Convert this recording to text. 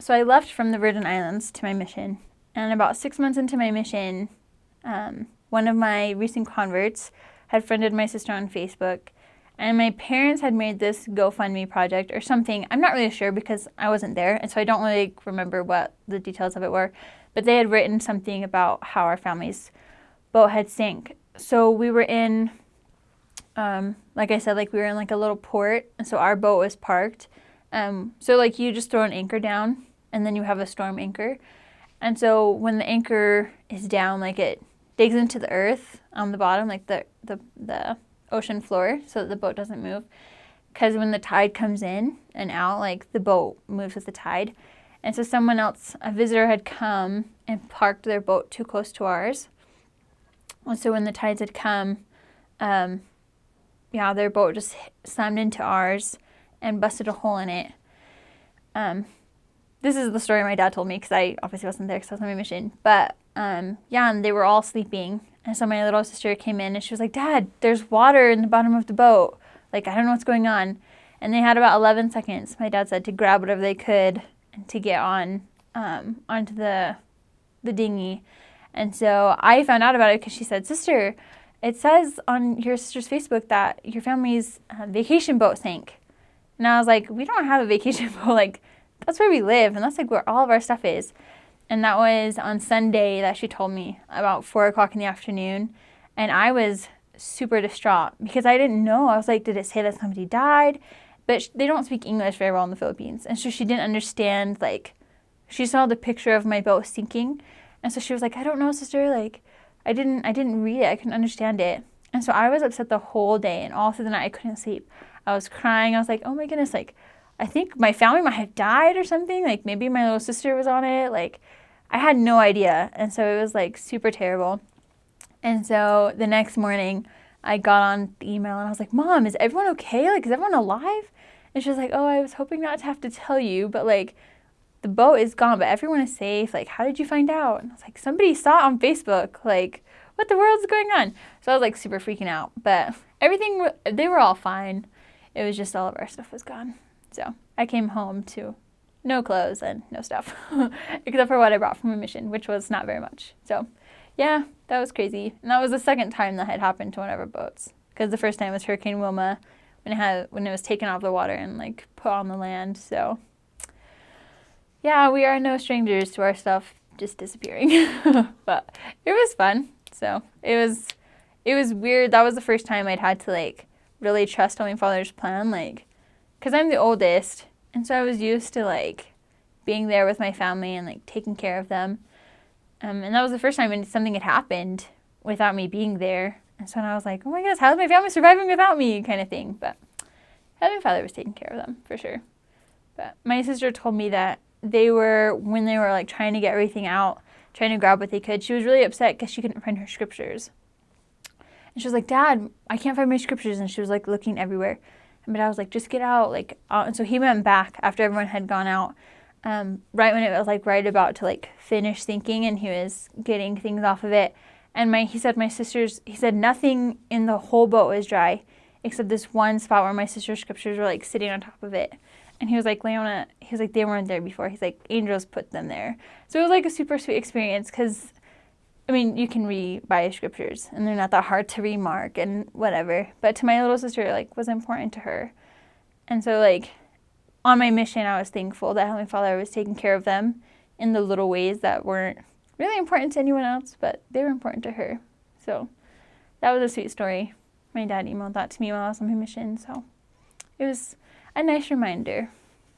So I left from the Virgin Islands to my mission. And about 6 months into my mission, one of my recent converts had friended my sister on Facebook. And my parents had made this GoFundMe project or something. I'm not really sure because I wasn't there. And so I don't really remember what the details of it were. But they had written something about how our family's boat had sank. So we were in, like I said, like we were in like a little port. And so our boat was parked. So like you just throw an anchor down and then you have a storm anchor. And so when the anchor is down, like it digs into the earth on the bottom, like the ocean floor, so that the boat doesn't move. Because when the tide comes in and out, like the boat moves with the tide. And so someone else, a visitor, had come and parked their boat too close to ours. And so when the tides had come, their boat just slammed into ours and busted a hole in it. This is the story my dad told me because I obviously wasn't there because I was on my mission. But and they were all sleeping. And so my little sister came in and she was like, "Dad, there's water in the bottom of the boat. Like, I don't know what's going on." And they had about 11 seconds, my dad said, to grab whatever they could and to get on onto the dinghy. And so I found out about it because she said, "Sister, it says on your sister's Facebook that your family's vacation boat sank." And I was like, "We don't have a vacation boat. Like, that's where we live, and that's like where all of our stuff is." And that was on Sunday that she told me about 4 o'clock in the afternoon. And I was super distraught because I didn't know. I was like, did it say that somebody died? But they don't speak English very well in the Philippines. And so she didn't understand, like, she saw the picture of my boat sinking. And so she was like, "I don't know, sister. Like, I didn't read it. I couldn't understand it." And so I was upset the whole day, and all through the night I couldn't sleep. I was crying. I was like, "Oh my goodness, like, I think my family might have died or something. Like, maybe my little sister was on it." Like, I had no idea. And so it was, like, super terrible. And so the next morning, I got on the email, and I was like, "Mom, is everyone okay? Like, is everyone alive?" And she was like, "Oh, I was hoping not to have to tell you, but, like, the boat is gone, but everyone is safe. Like, how did you find out?" And I was like, "Somebody saw it on Facebook. Like, what the world's going on?" So I was, like, super freaking out. But everything, they were all fine. It was just all of our stuff was gone. So I came home to no clothes and no stuff, except for what I brought from my mission, which was not very much. So yeah, that was crazy. And that was the second time that had happened to one of our boats. Because the first time was Hurricane Wilma, when it was taken off the water and, like, put on the land. So yeah, we are no strangers to our stuff just disappearing. But it was fun. So it was weird. That was the first time I'd had to, like, really trust Heavenly Father's plan, like, because I'm the oldest, and so I was used to, like, being there with my family and, like, taking care of them. And that was the first time when something had happened without me being there. And so I was like, "Oh my goodness, how is my family surviving without me?" kind of thing. But Heavenly Father was taking care of them, for sure. But my sister told me that when they were, like, trying to get everything out, trying to grab what they could, she was really upset because she couldn't find her scriptures. And she was like, "Dad, I can't find my scriptures." And she was, like, looking everywhere. But I was like, "Just get out." And so he went back after everyone had gone out, right when it was, like, right about to, like, finish thinking, and he was getting things off of it. And he said nothing in the whole boat was dry except this one spot where my sister's scriptures were, like, sitting on top of it. And he was like, "Leona," he was like, "they weren't there before." He's like, "Angels put them there." So it was, like, a super sweet experience because, I mean, you can read by scriptures, and they're not that hard to remark and whatever. But to my little sister, like, was important to her. And so, like, on my mission, I was thankful that Heavenly Father was taking care of them in the little ways that weren't really important to anyone else, but they were important to her. So that was a sweet story. My dad emailed that to me while I was on my mission, so it was a nice reminder